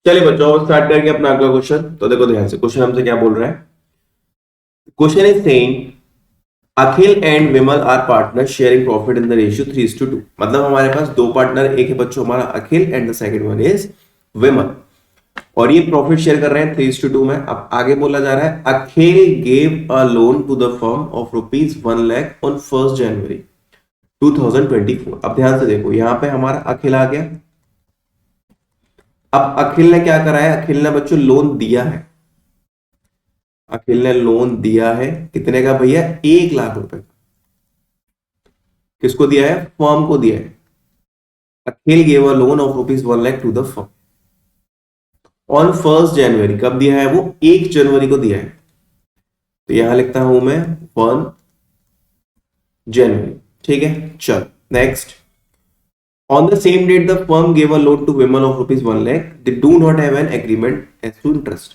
चलिए बच्चों स्टार्ट करेंगे अपना अगला क्वेश्चन। तो देखो ध्यान से, क्वेश्चन हमसे क्या बोल रहा है। Question is saying Akhil and Vimal are partner sharing profit in the ratio 3:2। मतलब हमारे पास दो पार्टनर, एक है बच्चों हमारा Akhil and the second one is Vimal, और ये प्रॉफिट शेयर कर रहे हैं 3:2 में। अब आगे बोला जा रहा है Akhil gave a loan to the firm of ₹1 lakh on 1 January 2024। अब ध्यान से देखो, यहां पे हमारा अखिल आ गया। अब अखिल ने क्या करा है, अखिल ने बच्चों लोन दिया है। अखिल ने लोन दिया है कितने का भैया, 1 लाख रुपए का। किसको दिया है, फर्म को दिया है। Akhil gave a loan of ₹1 lakh to the firm on 1 January. कब दिया है वो, 1 जनवरी को दिया है। तो यहां लिखता हूं मैं 1 जनवरी। ठीक है, चल next. On the same date the firm gave a loan to Vimal of ₹1 lakh. They do not have an agreement as to interest.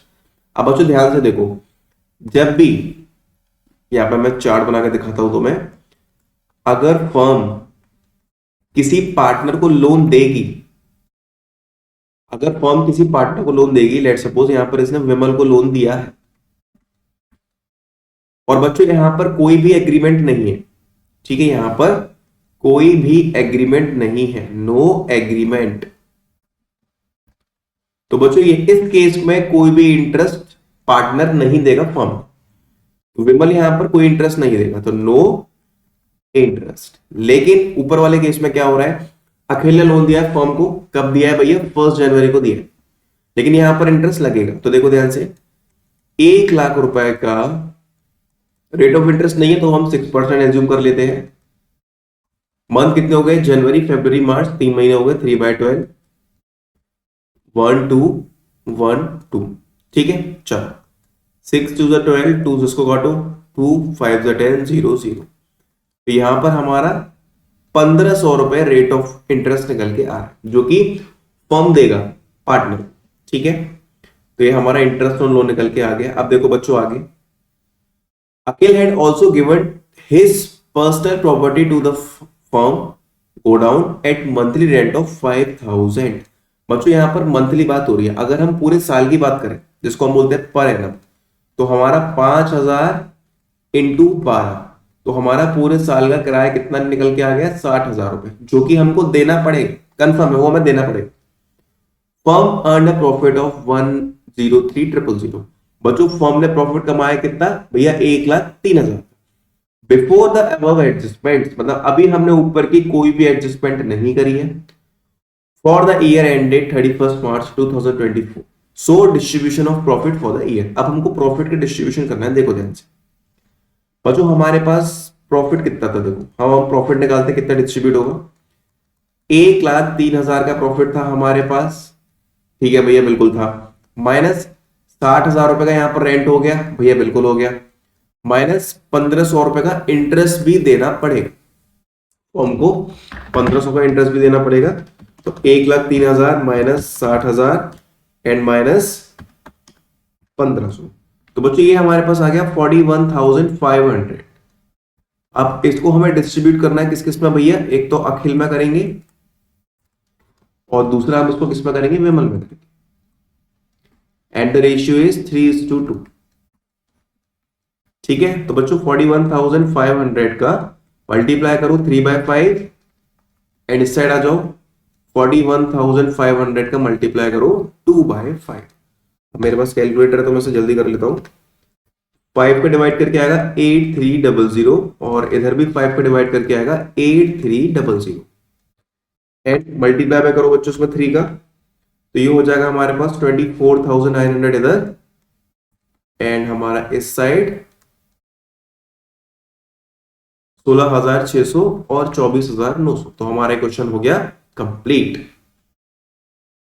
अब बच्चों ध्यान से देखो, जब भी यहां पर मैं चार्ट बना के दिखाता हूं तो मैं, अगर फर्म किसी पार्टनर को लोन देगी, अगर फर्म किसी पार्टनर को लोन देगी, लेट सपोज यहां पर इसने विमल को लोन दिया है, और बच्चों यहां पर कोई भी एग्रीमेंट नहीं है। ठीक है, यहां पर कोई भी एग्रीमेंट नहीं है, नो एग्रीमेंट। तो बच्चों ये इस केस में कोई भी इंटरेस्ट पार्टनर नहीं देगा फर्म। तो विमल यहां पर कोई इंटरेस्ट नहीं देगा, तो नो इंटरेस्ट। लेकिन ऊपर वाले केस में क्या हो रहा है, अखिल ने लोन दिया है फर्म को। कब दिया है भैया, 1 जनवरी को दिया है। लेकिन यहां पर इंटरेस्ट लगेगा। तो देखो ध्यान से, 1 लाख रुपए का रेट ऑफ इंटरेस्ट नहीं है, तो हम 6% एज्यूम कर लेते हैं। मंथ कितने हो गए, जनवरी फरवरी मार्च, 3 महीने हो गए, 3/12, 1 2 1 2। ठीक है, चलो 6 2 12, 2 जिसको काटो, 2 5 10 0 0। तो यहां पर हमारा 1,500 रुपए रेट ऑफ इंटरेस्ट निकल के आ रहा है, जो कि फर्म देगा पार्टनर। ठीक है, तो ये हमारा इंटरेस्ट ऑन लोन निकल के आ गया। अब देखो बच्चों आगे, अखिल had also given his personal property to the firm go down at monthly rent of 5,000। बच्चों यहां पर मंथली बात हो रही है। अगर हम पूरे साल की बात करें, जिसको हम बोलते हैं पर एनम, तो हमारा 5,000 इंटू 12, तो हमारा पूरे साल का किराया कितना निकल के आ गया, 60,000 रुपए, जो कि हमको देना पड़ेगा, कंफर्म है वो हमें देना पड़ेगा। Firm earn a profit of 103,000। बच्चों फर्म ने प्रॉफिट कमाया कितना भैया, 1,03,000। बिफोर द अबव एडजस्टमेंट, मतलब अभी हमने ऊपर की कोई भी एडजस्टमेंट नहीं करी है। For the year ended 31 March 2024, so distribution of profit for the year. अब हमको प्रॉफिट का डिस्ट्रीब्यूशन करना है। देखो ध्यान से बच्चों, हमारे पास प्रॉफिट कितना था, देखो हम प्रॉफिट निकालते कितना डिस्ट्रीब्यूट होगा। 1,03,000 का प्रॉफिट था हमारे पास। ठीक है भैया, बिल्कुल था। माइनस 60,000 रुपए का यहां पर रेंट हो गया भैया, बिल्कुल हो गया। माइनस 1,500 रुपए का इंटरेस्ट भी देना पड़ेगा, तो हमको 1,500 का इंटरेस्ट भी देना पड़ेगा। तो 1,03,000 माइनस 60,000 एंड माइनस 1,500। तो बच्चों ये हमारे पास आ गया 41,500। अब इसको हमें डिस्ट्रीब्यूट करना है किस किस में भैया, एक तो अखिल में करेंगे और दूसरा हम इसको किस में करेंगे, विमल में करेंगे। And the ratio is 3:2। ठीक है, तो बच्चों 41,500 का मल्टीप्लाई करो 3/5 एंड इस साइड आ जाओ, 41,500 का मल्टीप्लाई करो 2/5। मेरे पास कैलकुलेटर है तो मैं इसे जल्दी कर लेता हूं। 5 पे डिवाइड करके आएगा 8,300, और इधर भी 5 पे डिवाइड करके आएगा 8,300। एंड मल्टीप्लाई में करो बच्चों उसमें 3 का, तो ये हो जाएगा हमारे पास 24,900 इधर, एंड हमारा इस साइड 16,600 और 24,900। तो हमारा क्वेश्चन हो गया कंप्लीट।